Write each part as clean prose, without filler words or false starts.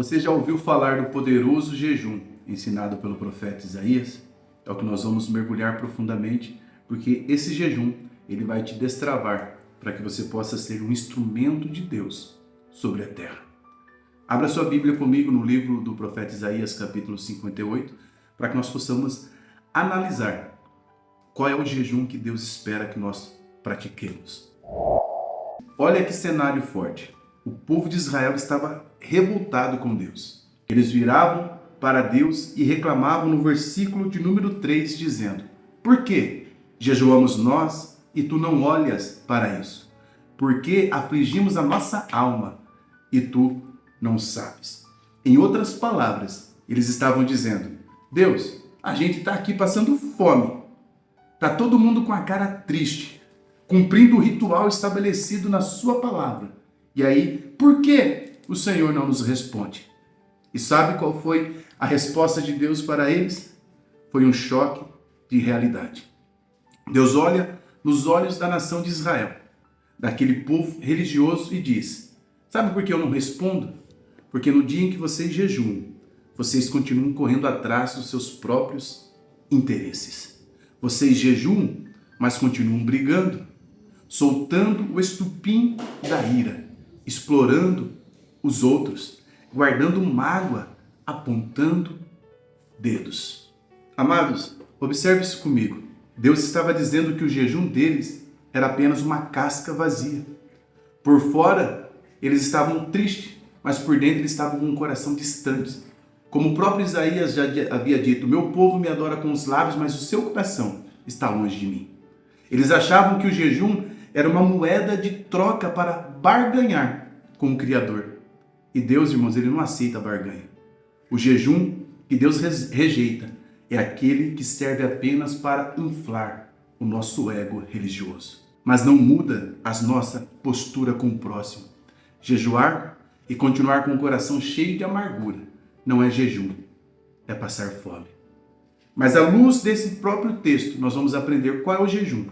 Você já ouviu falar do poderoso jejum ensinado pelo profeta Isaías? É o que nós vamos mergulhar profundamente, porque esse jejum ele vai te destravar para que você possa ser um instrumento de Deus sobre a terra. Abra sua Bíblia comigo no livro do profeta Isaías, capítulo 58, para que nós possamos analisar qual é o jejum que Deus espera que nós pratiquemos. Olha que cenário forte. O povo de Israel estava revoltado com Deus. Eles viravam para Deus e reclamavam no versículo de número 3, dizendo: por que jejuamos nós e tu não olhas para isso? Por que afligimos a nossa alma e tu não sabes? Em outras palavras, eles estavam dizendo: Deus, a gente está aqui passando fome. Está todo mundo com a cara triste, cumprindo o ritual estabelecido na sua palavra. E aí, por que o Senhor não nos responde? E sabe qual foi a resposta de Deus para eles? Foi um choque de realidade. Deus olha nos olhos da nação de Israel, daquele povo religioso, e diz: sabe por que eu não respondo? Porque no dia em que vocês jejuam, vocês continuam correndo atrás dos seus próprios interesses. Vocês jejuam, mas continuam brigando, soltando o estupim da ira, explorando os outros, guardando mágoa, apontando dedos. Amados, observe isso comigo. Deus estava dizendo que o jejum deles era apenas uma casca vazia. Por fora, eles estavam tristes, mas por dentro eles estavam com um coração distante. Como o próprio Isaías já havia dito: meu povo me adora com os lábios, mas o seu coração está longe de mim. Eles achavam que o jejum era uma moeda de troca para barganhar com o Criador. E Deus, irmãos, ele não aceita barganha. O jejum que Deus rejeita é aquele que serve apenas para inflar o nosso ego religioso, mas não muda a nossa postura com o próximo. Jejuar e continuar com o coração cheio de amargura não é jejum, é passar fome. Mas à luz desse próprio texto, nós vamos aprender qual é o jejum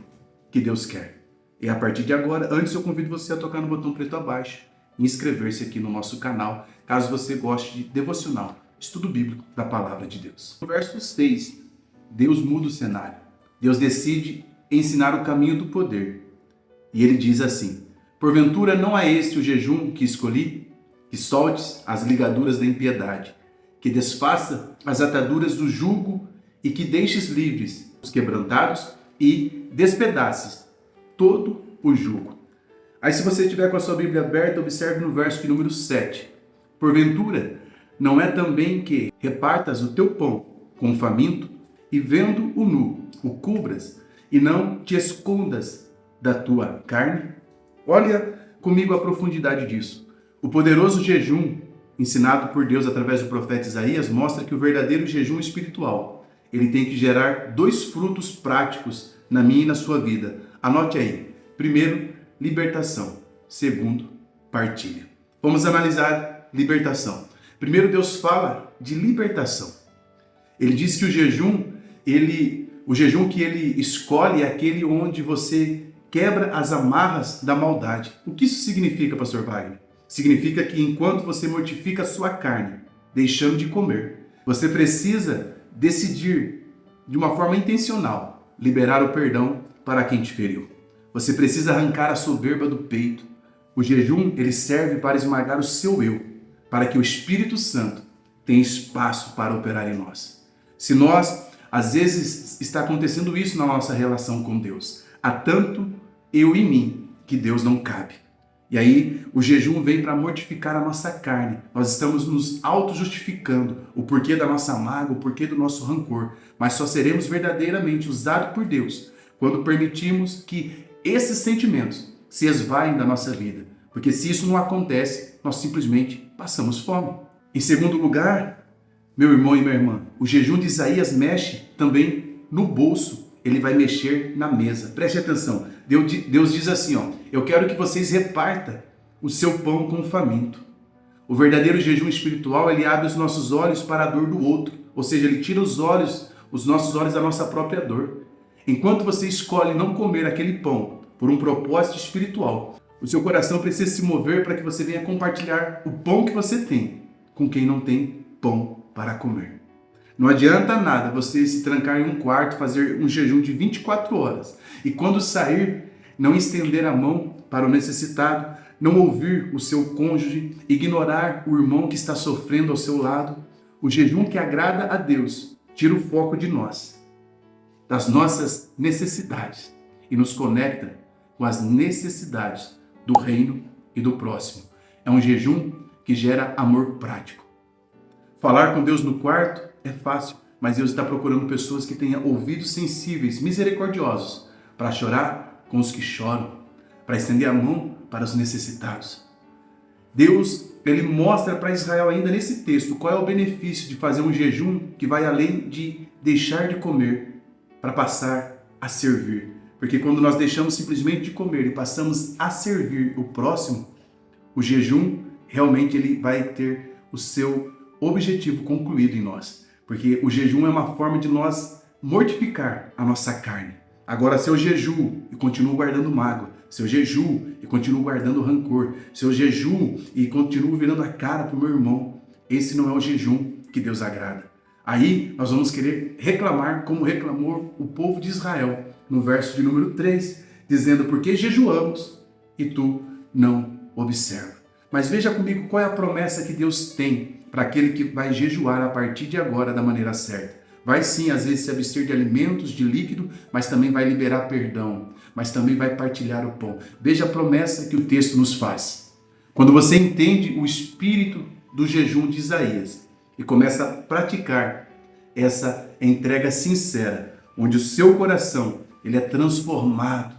que Deus quer. E a partir de agora, antes eu convido você a tocar no botão preto abaixo e inscrever-se aqui no nosso canal, caso você goste de devocional, estudo bíblico da Palavra de Deus. No verso 6, Deus muda o cenário. Deus decide ensinar o caminho do poder. E ele diz assim: porventura não é este o jejum que escolhi? Que soltes as ligaduras da impiedade, que desfaça as ataduras do jugo e que deixes livres os quebrantados e despedaces todo o jugo. Aí, se você estiver com a sua Bíblia aberta, observe no verso de número 7. Porventura, não é também que repartas o teu pão com o faminto e vendo o nu, o cubras e não te escondas da tua carne? Olha comigo a profundidade disso. O poderoso jejum ensinado por Deus através do profeta Isaías mostra que o verdadeiro jejum espiritual, ele tem que gerar dois frutos práticos na minha e na sua vida. Anote aí. Primeiro, libertação. Segundo, partilha. Vamos analisar libertação. Primeiro, Deus fala de libertação. Ele diz que o jejum que ele escolhe é aquele onde você quebra as amarras da maldade. O que isso significa, pastor Wagner? Significa que enquanto você mortifica a sua carne, deixando de comer, você precisa decidir de uma forma intencional liberar o perdão para quem te feriu. Você precisa arrancar a soberba do peito. O jejum, ele serve para esmagar o seu eu, para que o Espírito Santo tenha espaço para operar em nós. Se nós, às vezes, está acontecendo isso na nossa relação com Deus, há tanto eu em mim que Deus não cabe. E aí o jejum vem para mortificar a nossa carne. Nós estamos nos auto-justificando o porquê da nossa mágoa, o porquê do nosso rancor. Mas só seremos verdadeiramente usados por Deus quando permitimos que esses sentimentos se esvaem da nossa vida. Porque se isso não acontece, nós simplesmente passamos fome. Em segundo lugar, meu irmão e minha irmã, o jejum de Isaías mexe também no bolso. Ele vai mexer na mesa. Preste atenção. Deus diz assim, eu quero que vocês repartam o seu pão com o faminto. O verdadeiro jejum espiritual, ele abre os nossos olhos para a dor do outro. Ou seja, ele tira os nossos olhos da nossa própria dor. Enquanto você escolhe não comer aquele pão por um propósito espiritual, o seu coração precisa se mover para que você venha compartilhar o pão que você tem com quem não tem pão para comer. Não adianta nada você se trancar em um quarto, fazer um jejum de 24 horas e quando sair, não estender a mão para o necessitado, não ouvir o seu cônjuge, ignorar o irmão que está sofrendo ao seu lado. O jejum que agrada a Deus tira o foco de nós, das nossas necessidades e nos conecta com as necessidades do reino e do próximo. É um jejum que gera amor prático. Falar com Deus no quarto é fácil, mas Deus está procurando pessoas que tenham ouvidos sensíveis, misericordiosos, para chorar com os que choram, para estender a mão para os necessitados. Deus, ele mostra para Israel ainda nesse texto qual é o benefício de fazer um jejum que vai além de deixar de comer para passar a servir. Porque quando nós deixamos simplesmente de comer e passamos a servir o próximo, o jejum realmente ele vai ter o seu objetivo concluído em nós. Porque o jejum é uma forma de nós mortificar a nossa carne. Agora, se eu jejuo e continuo guardando mágoa, se eu jejuo e continuo guardando rancor, se eu jejuo e continuo virando a cara para o meu irmão, esse não é o jejum que Deus agrada. Aí nós vamos querer reclamar como reclamou o povo de Israel, no verso de número 3, dizendo: porque jejuamos e tu não observa. Mas veja comigo qual é a promessa que Deus tem para aquele que vai jejuar a partir de agora da maneira certa. Vai sim, às vezes, se abster de alimentos, de líquido, mas também vai liberar perdão, mas também vai partilhar o pão. Veja a promessa que o texto nos faz. Quando você entende o espírito do jejum de Isaías e começa a praticar essa entrega sincera, onde o seu coração ele é transformado.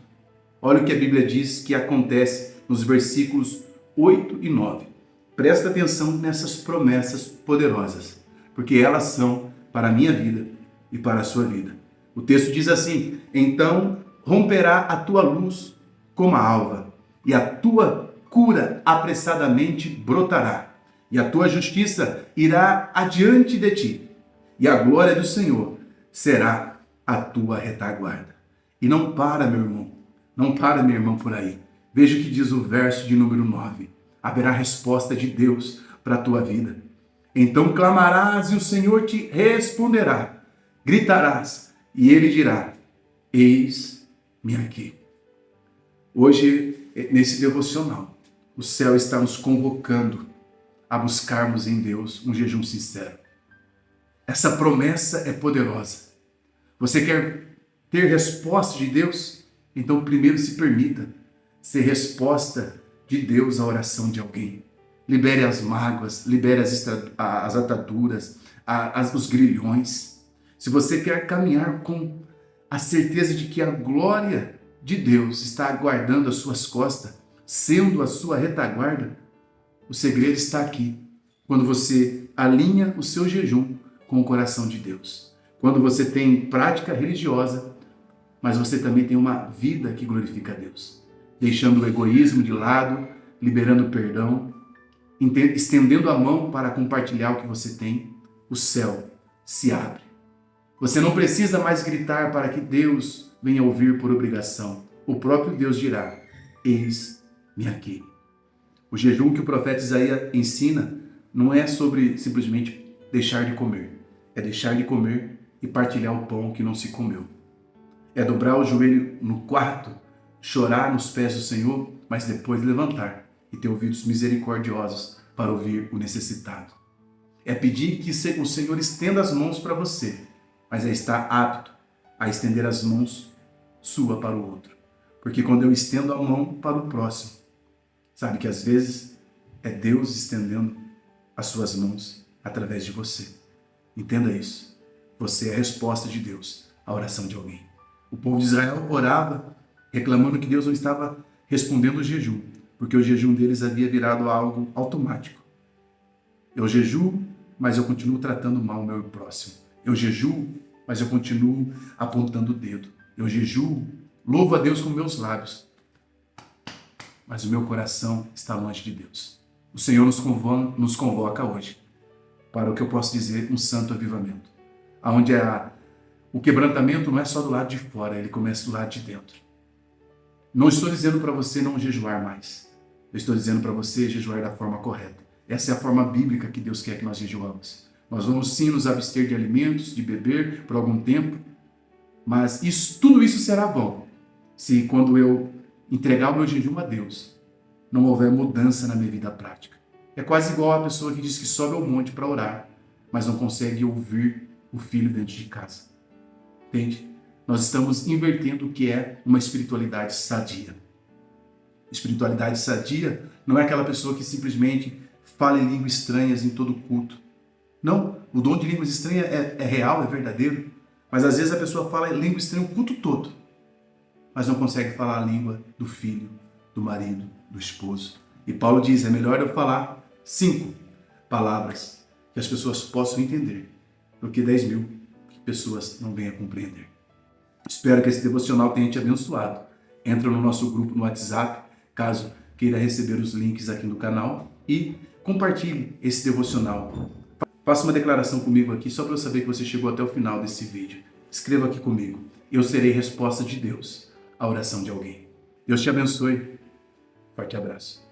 Olha o que a Bíblia diz que acontece nos versículos 8 e 9. Presta atenção nessas promessas poderosas, porque elas são para a minha vida e para a sua vida. O texto diz assim: então romperá a tua luz como a alva, e a tua cura apressadamente brotará, e a tua justiça irá adiante de ti, e a glória do Senhor será a tua retaguarda. E não para, meu irmão, não para, minha irmã, por aí. Veja o que diz o verso de número 9. Haverá resposta de Deus para a tua vida. Então clamarás e o Senhor te responderá. Gritarás e ele dirá: eis-me aqui. Hoje, nesse devocional, o céu está nos convocando a buscarmos em Deus um jejum sincero. Essa promessa é poderosa. Você quer ter resposta de Deus? Então primeiro se permita ser resposta de Deus à oração de alguém. Libere as mágoas, libere as ataduras, os grilhões. Se você quer caminhar com a certeza de que a glória de Deus está aguardando as suas costas, sendo a sua retaguarda, o segredo está aqui, quando você alinha o seu jejum com o coração de Deus. Quando você tem prática religiosa, mas você também tem uma vida que glorifica a Deus. Deixando o egoísmo de lado, liberando perdão, estendendo a mão para compartilhar o que você tem, o céu se abre. Você não precisa mais gritar para que Deus venha ouvir por obrigação. O próprio Deus dirá: eis-me aqui. O jejum que o profeta Isaías ensina não é sobre simplesmente deixar de comer. É deixar de comer e partilhar o pão que não se comeu. É dobrar o joelho no quarto, chorar nos pés do Senhor, mas depois levantar e ter ouvidos misericordiosos para ouvir o necessitado. É pedir que o Senhor estenda as mãos para você, mas é estar apto a estender as mãos sua para o outro. Porque quando eu estendo a mão para o próximo, sabe que às vezes é Deus estendendo as suas mãos através de você. Entenda isso. Você é a resposta de Deus à oração de alguém. O povo de Israel orava reclamando que Deus não estava respondendo o jejum, porque o jejum deles havia virado algo automático. Eu jejuo, mas eu continuo tratando mal o meu próximo. Eu jejuo, mas eu continuo apontando o dedo. Eu jejuo, louvo a Deus com meus lábios, mas o meu coração está longe de Deus. O Senhor nos convoca hoje para o que eu posso dizer, um santo avivamento, onde o quebrantamento não é só do lado de fora, ele começa do lado de dentro. Não estou dizendo para você não jejuar mais. Eu estou dizendo para você jejuar da forma correta. Essa é a forma bíblica que Deus quer que nós jejuamos. Nós vamos sim nos abster de alimentos, de beber por algum tempo, mas tudo isso será bom se quando eu entregar o meu jejum a Deus, não houver mudança na minha vida prática. É quase igual a pessoa que diz que sobe ao monte para orar, mas não consegue ouvir o filho dentro de casa. Entende? Nós estamos invertendo o que é uma espiritualidade sadia. Espiritualidade sadia não é aquela pessoa que simplesmente fala em línguas estranhas em todo culto. Não, o dom de línguas estranhas é real, é verdadeiro, mas às vezes a pessoa fala língua estranha o culto todo, mas não consegue falar a língua do filho, do marido, do esposo. E Paulo diz, é melhor eu falar 5 palavras que as pessoas possam entender do que 10.000 que pessoas não venham a compreender. Espero que esse devocional tenha te abençoado. Entra no nosso grupo no WhatsApp, caso queira receber os links aqui no canal, e compartilhe esse devocional. Faça uma declaração comigo aqui, só para eu saber que você chegou até o final desse vídeo. Escreva aqui comigo. Eu serei resposta de Deus à oração de alguém. Deus te abençoe. Forte abraço.